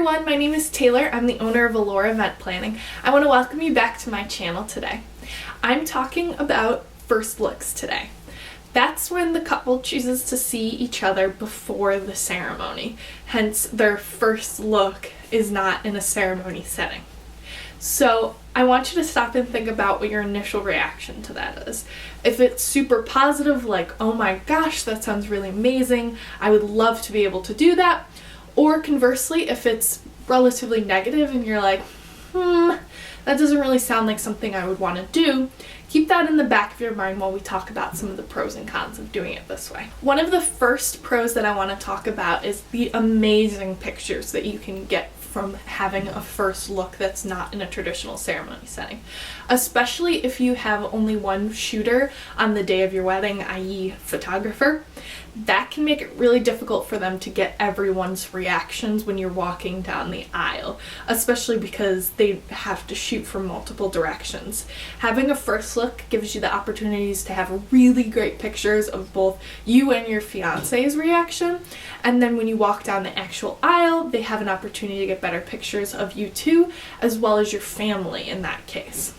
everyone, my name is Taylor. I'm the owner of Elor Event Planning. I want to welcome you back to my channel today. I'm talking about first looks today. That's when the couple chooses to see each other before the ceremony. Hence, their first look is not in a ceremony setting. So I want you to stop and think about what your initial reaction to that is. If it's super positive, like, oh my gosh, that sounds really amazing, I would love to be able to do that. Or conversely, if it's relatively negative and you're like, that doesn't really sound like something I would want to do, keep that in the back of your mind while we talk about some of the pros and cons of doing it this way. One of the first pros that I want to talk about is the amazing pictures that you can get from having a first look that's not in a traditional ceremony setting. Especially if you have only one shooter on the day of your wedding, i.e. photographer. That can make it really difficult for them to get everyone's reactions when you're walking down the aisle, especially because they have to shoot from multiple directions. Having a first look gives you the opportunities to have really great pictures of both you and your fiance's reaction, and then when you walk down the actual aisle, they have an opportunity to get better pictures of you too, as well as your family in that case.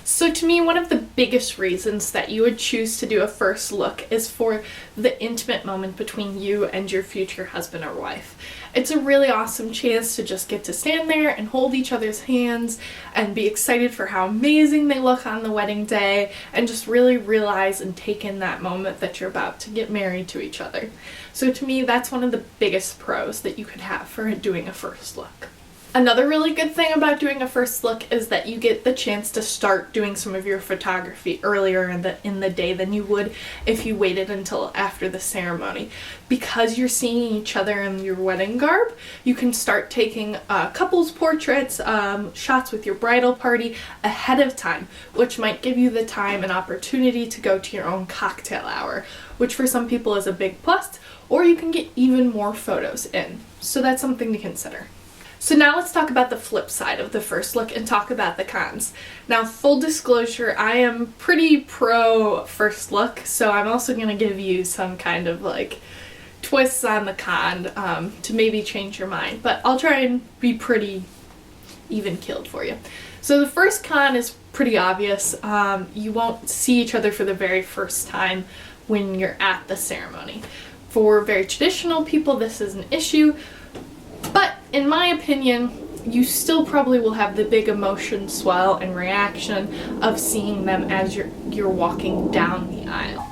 So to me, one of the biggest reasons that you would choose to do a first look is for the intimate moment between you and your future husband or wife. It's a really awesome chance to just get to stand there and hold each other's hands and be excited for how amazing they look on the wedding day and just really realize and take in that moment that you're about to get married to each other. So to me, that's one of the biggest pros that you could have for doing a first look. Another really good thing about doing a first look is that you get the chance to start doing some of your photography earlier in the day than you would if you waited until after the ceremony. Because you're seeing each other in your wedding garb, you can start taking couples portraits, shots with your bridal party ahead of time, which might give you the time and opportunity to go to your own cocktail hour, which for some people is a big plus, or you can get even more photos in. So that's something to consider. So now let's talk about the flip side of the first look and talk about the cons. Now, full disclosure, I am pretty pro first look, so I'm also going to give you some kind of like twists on the con to maybe change your mind, but I'll try and be pretty even-keeled for you. So the first con is pretty obvious. You won't see each other for the very first time when you're at the ceremony. For very traditional people, this is an issue. But in my opinion, you still probably will have the big emotion swell and reaction of seeing them as you're walking down the aisle.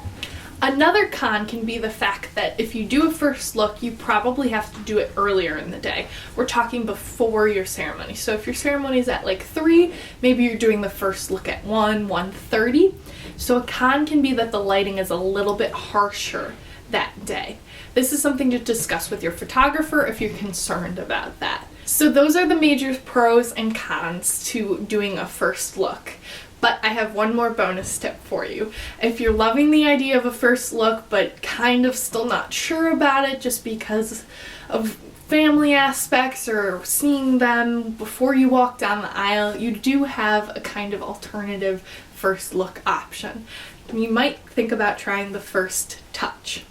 Another con can be the fact that if you do a first look, you probably have to do it earlier in the day. We're talking before your ceremony. So if your ceremony is at like 3, maybe you're doing the first look at 1:30. So a con can be that the lighting is a little bit harsher that day. This is something to discuss with your photographer if you're concerned about that. So those are the major pros and cons to doing a first look. But I have one more bonus tip for you. If you're loving the idea of a first look but kind of still not sure about it just because of family aspects or seeing them before you walk down the aisle, you do have a kind of alternative first look option. You might think about trying the first touch.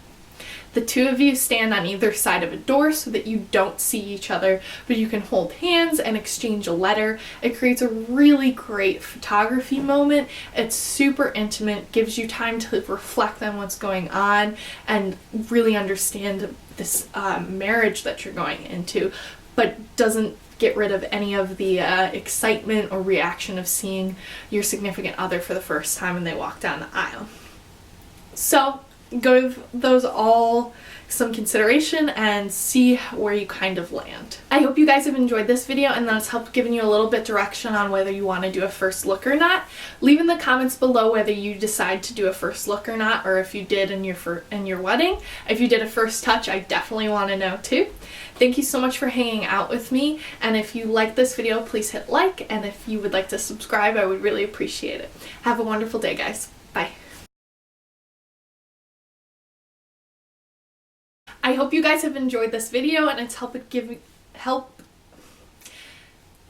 The two of you stand on either side of a door so that you don't see each other, but you can hold hands and exchange a letter. It creates a really great photography moment. It's super intimate, gives you time to reflect on what's going on and really understand this marriage that you're going into, but doesn't get rid of any of the excitement or reaction of seeing your significant other for the first time when they walk down the aisle. So give those all some consideration and see where you kind of land. I hope you guys have enjoyed this video and that it's helped giving you a little bit direction on whether you want to do a first look or not. Leave in the comments below whether you decide to do a first look or not, or if you did in your wedding. If you did a first touch, I definitely want to know too. Thank you so much for hanging out with me, and if you like this video, please hit like, and if you would like to subscribe, I would really appreciate it. Have a wonderful day, guys. Bye. I hope you guys have enjoyed this video and it's help